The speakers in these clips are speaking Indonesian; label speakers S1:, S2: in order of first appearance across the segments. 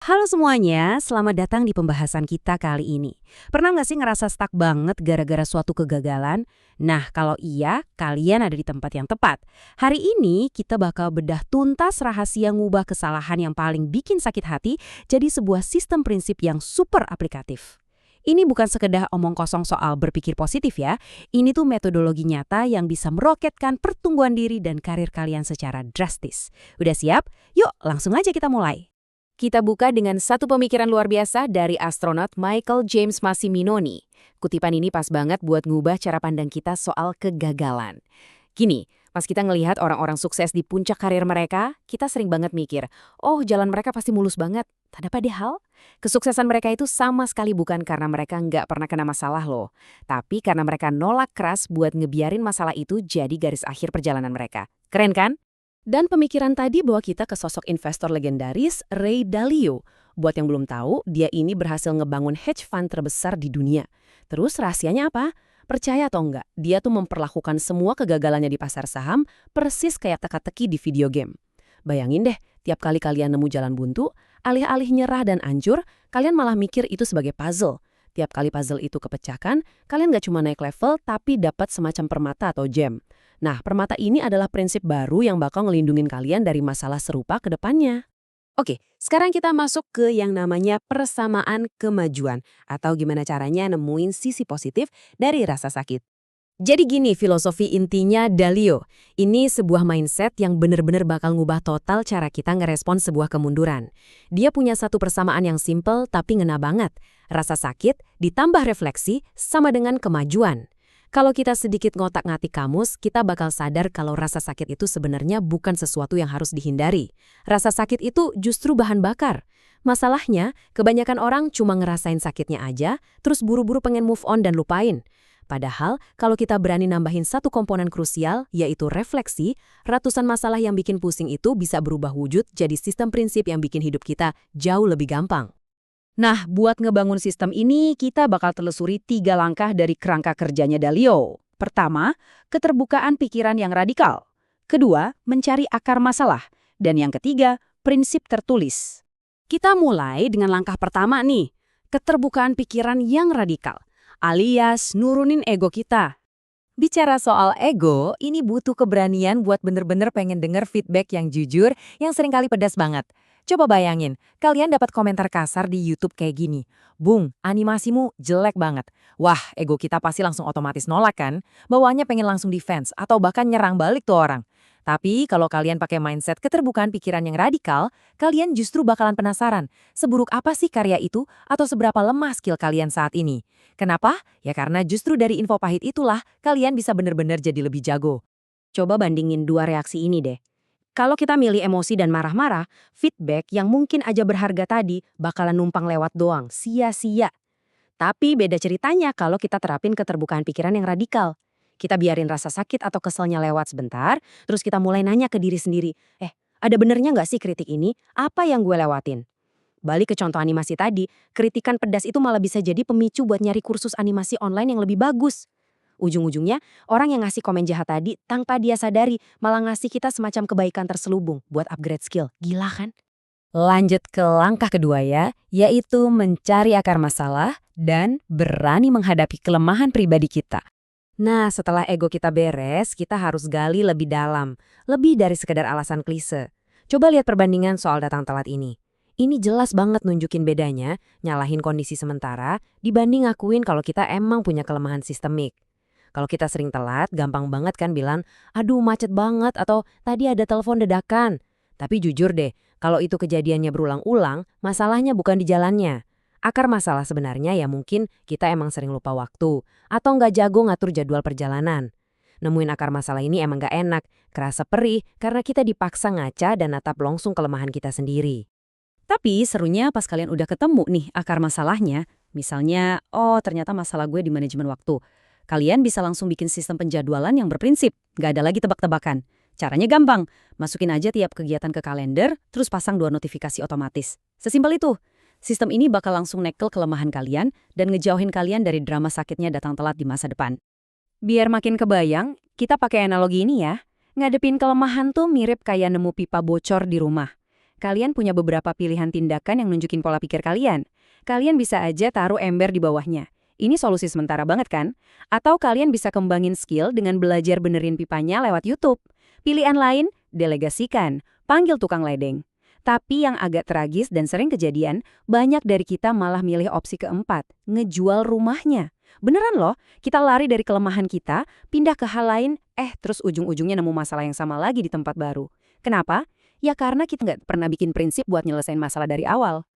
S1: Halo semuanya, selamat datang di pembahasan kita kali ini. Pernah nggak sih ngerasa stuck banget gara-gara suatu kegagalan? Nah, kalau iya, kalian ada di tempat yang tepat. Hari ini kita bakal bedah tuntas rahasia ngubah kesalahan yang paling bikin sakit hati jadi sebuah sistem prinsip yang super aplikatif. Ini bukan sekedar omong kosong soal berpikir positif ya. Ini tuh metodologi nyata yang bisa meroketkan pertumbuhan diri dan karir kalian secara drastis. Udah siap? Yuk, langsung aja kita mulai. Kita buka dengan satu pemikiran luar biasa dari astronot Michael James Massimino. Kutipan ini pas banget buat ngubah cara pandang kita soal kegagalan. Gini, pas kita ngelihat orang-orang sukses di puncak karir mereka, kita sering banget mikir, oh jalan mereka pasti mulus banget. Padahal, kesuksesan mereka itu sama sekali bukan karena mereka nggak pernah kena masalah loh. Tapi karena mereka nolak keras buat ngebiarin masalah itu jadi garis akhir perjalanan mereka. Keren kan? Dan pemikiran tadi bawa kita ke sosok investor legendaris Ray Dalio. Buat yang belum tahu, dia ini berhasil ngebangun hedge fund terbesar di dunia. Terus rahasianya apa? Percaya atau enggak, dia tuh memperlakukan semua kegagalannya di pasar saham persis kayak teka-teki di video game. Bayangin deh, tiap kali kalian nemu jalan buntu, alih-alih nyerah dan hancur, kalian malah mikir itu sebagai puzzle. Tiap kali puzzle itu kepecahkan, kalian gak cuma naik level tapi dapat semacam permata atau gem. Nah, permata ini adalah prinsip baru yang bakal ngelindungin kalian dari masalah serupa ke depannya. Oke, sekarang kita masuk ke yang namanya persamaan kemajuan, atau gimana caranya nemuin sisi positif dari rasa sakit. Jadi gini filosofi intinya Dalio, ini sebuah mindset yang benar-benar bakal ngubah total cara kita ngerespon sebuah kemunduran. Dia punya satu persamaan yang simple tapi ngena banget. Rasa sakit ditambah refleksi sama dengan kemajuan. Kalau kita sedikit ngotak-ngatik kamus, kita bakal sadar kalau rasa sakit itu sebenarnya bukan sesuatu yang harus dihindari. Rasa sakit itu justru bahan bakar. Masalahnya, kebanyakan orang cuma ngerasain sakitnya aja, terus buru-buru pengen move on dan lupain. Padahal, kalau kita berani nambahin satu komponen krusial, yaitu refleksi, ratusan masalah yang bikin pusing itu bisa berubah wujud jadi sistem prinsip yang bikin hidup kita jauh lebih gampang. Nah, buat ngebangun sistem ini, kita bakal telusuri 3 langkah dari kerangka kerjanya Dalio. Pertama, keterbukaan pikiran yang radikal. Kedua, mencari akar masalah. Dan yang ketiga, prinsip tertulis. Kita mulai dengan langkah pertama nih, keterbukaan pikiran yang radikal, alias nurunin ego kita. Bicara soal ego, ini butuh keberanian buat bener-bener pengen denger feedback yang jujur, yang seringkali pedas banget. Coba bayangin, kalian dapat komentar kasar di YouTube kayak gini. Bung, animasimu jelek banget. Wah, ego kita pasti langsung otomatis nolak kan? Bawaannya pengen langsung defense atau bahkan nyerang balik tuh orang. Tapi kalau kalian pakai mindset keterbukaan pikiran yang radikal, kalian justru bakalan penasaran, seburuk apa sih karya itu atau seberapa lemah skill kalian saat ini. Kenapa? Ya karena justru dari info pahit itulah kalian bisa benar-benar jadi lebih jago. Coba bandingin dua reaksi ini deh. Kalau kita milih emosi dan marah-marah, feedback yang mungkin aja berharga tadi bakalan numpang lewat doang, sia-sia. Tapi beda ceritanya kalau kita terapin keterbukaan pikiran yang radikal. Kita biarin rasa sakit atau keselnya lewat sebentar, terus kita mulai nanya ke diri sendiri, ada benernya nggak sih kritik ini? Apa yang gue lewatin? Balik ke contoh animasi tadi, kritikan pedas itu malah bisa jadi pemicu buat nyari kursus animasi online yang lebih bagus. Ujung-ujungnya, orang yang ngasih komen jahat tadi tanpa dia sadari malah ngasih kita semacam kebaikan terselubung buat upgrade skill. Gila kan? Lanjut ke langkah kedua ya, yaitu mencari akar masalah dan berani menghadapi kelemahan pribadi kita. Nah, setelah ego kita beres, kita harus gali lebih dalam, lebih dari sekedar alasan klise. Coba lihat perbandingan soal datang telat ini. Ini jelas banget nunjukin bedanya, nyalahin kondisi sementara, dibanding ngakuin kalau kita emang punya kelemahan sistemik. Kalau kita sering telat, gampang banget kan bilang, aduh macet banget atau tadi ada telepon dadakan. Tapi jujur deh, kalau itu kejadiannya berulang-ulang, masalahnya bukan di jalannya. Akar masalah sebenarnya ya mungkin kita emang sering lupa waktu atau nggak jago ngatur jadwal perjalanan. Nemuin akar masalah ini emang nggak enak, kerasa perih karena kita dipaksa ngaca dan natap langsung kelemahan kita sendiri. Tapi serunya pas kalian udah ketemu nih akar masalahnya, misalnya, oh ternyata masalah gue di manajemen waktu. Kalian bisa langsung bikin sistem penjadwalan yang berprinsip, nggak ada lagi tebak-tebakan. Caranya gampang, masukin aja tiap kegiatan ke kalender, terus pasang 2 notifikasi otomatis. Sesimpel itu. Sistem ini bakal langsung nekel kelemahan kalian dan ngejauhin kalian dari drama sakitnya datang telat di masa depan. Biar makin kebayang, kita pakai analogi ini ya. Ngadepin kelemahan tuh mirip kayak nemu pipa bocor di rumah. Kalian punya beberapa pilihan tindakan yang nunjukin pola pikir kalian. Kalian bisa aja taruh ember di bawahnya. Ini solusi sementara banget kan? Atau kalian bisa kembangin skill dengan belajar benerin pipanya lewat YouTube. Pilihan lain, delegasikan, panggil tukang ledeng. Tapi yang agak tragis dan sering kejadian, banyak dari kita malah milih opsi keempat, ngejual rumahnya. Beneran loh, kita lari dari kelemahan kita, pindah ke hal lain, terus ujung-ujungnya nemu masalah yang sama lagi di tempat baru. Kenapa? Ya karena kita nggak pernah bikin prinsip buat nyelesain masalah dari awal.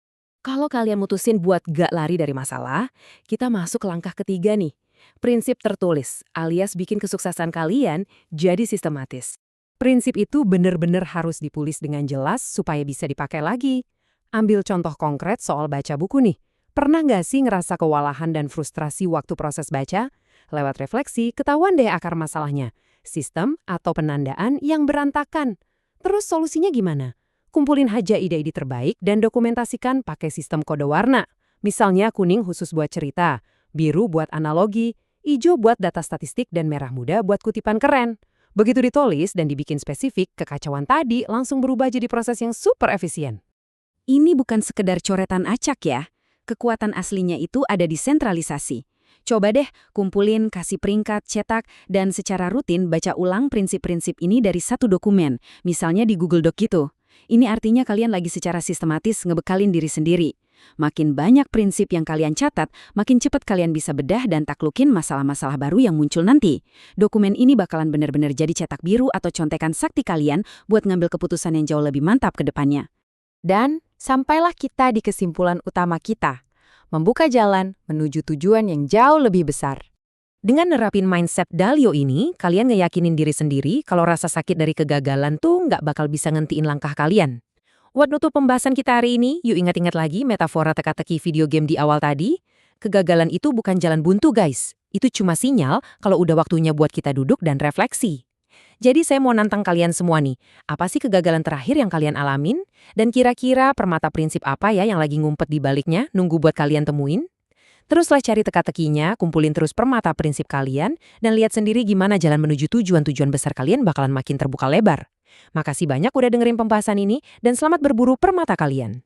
S1: Kalau kalian mutusin buat gak lari dari masalah, kita masuk ke langkah ketiga nih. Prinsip tertulis, alias bikin kesuksesan kalian jadi sistematis. Prinsip itu bener-bener harus ditulis dengan jelas supaya bisa dipakai lagi. Ambil contoh konkret soal baca buku nih. Pernah nggak sih ngerasa kewalahan dan frustrasi waktu proses baca? Lewat refleksi, ketahuan deh akar masalahnya. Sistem atau penandaan yang berantakan. Terus solusinya gimana? Kumpulin aja ide-ide terbaik dan dokumentasikan pakai sistem kode warna. Misalnya kuning khusus buat cerita, biru buat analogi, hijau buat data statistik, dan merah muda buat kutipan keren. Begitu ditulis dan dibikin spesifik, kekacauan tadi langsung berubah jadi proses yang super efisien. Ini bukan sekedar coretan acak ya. Kekuatan aslinya itu ada di sentralisasi. Coba deh kumpulin, kasih peringkat, cetak, dan secara rutin baca ulang prinsip-prinsip ini dari satu dokumen, misalnya di Google Doc gitu. Ini artinya kalian lagi secara sistematis ngebekalin diri sendiri. Makin banyak prinsip yang kalian catat, makin cepat kalian bisa bedah dan taklukin masalah-masalah baru yang muncul nanti. Dokumen ini bakalan benar-benar jadi cetak biru atau contekan sakti kalian buat ngambil keputusan yang jauh lebih mantap ke depannya. Dan sampailah kita di kesimpulan utama kita. Membuka jalan menuju tujuan yang jauh lebih besar. Dengan nerapin mindset Dalio ini, kalian ngeyakinin diri sendiri kalau rasa sakit dari kegagalan tuh nggak bakal bisa ngentiin langkah kalian. Buat nutup pembahasan kita hari ini, yuk ingat-ingat lagi metafora teka-teki video game di awal tadi. Kegagalan itu bukan jalan buntu guys. Itu cuma sinyal kalau udah waktunya buat kita duduk dan refleksi. Jadi saya mau nantang kalian semua nih, apa sih kegagalan terakhir yang kalian alamin? Dan kira-kira permata prinsip apa ya yang lagi ngumpet di baliknya, nunggu buat kalian temuin? Teruslah cari teka-tekinya, kumpulin terus permata prinsip kalian, dan lihat sendiri gimana jalan menuju tujuan-tujuan besar kalian bakalan makin terbuka lebar. Makasih banyak udah dengerin pembahasan ini, dan selamat berburu permata kalian.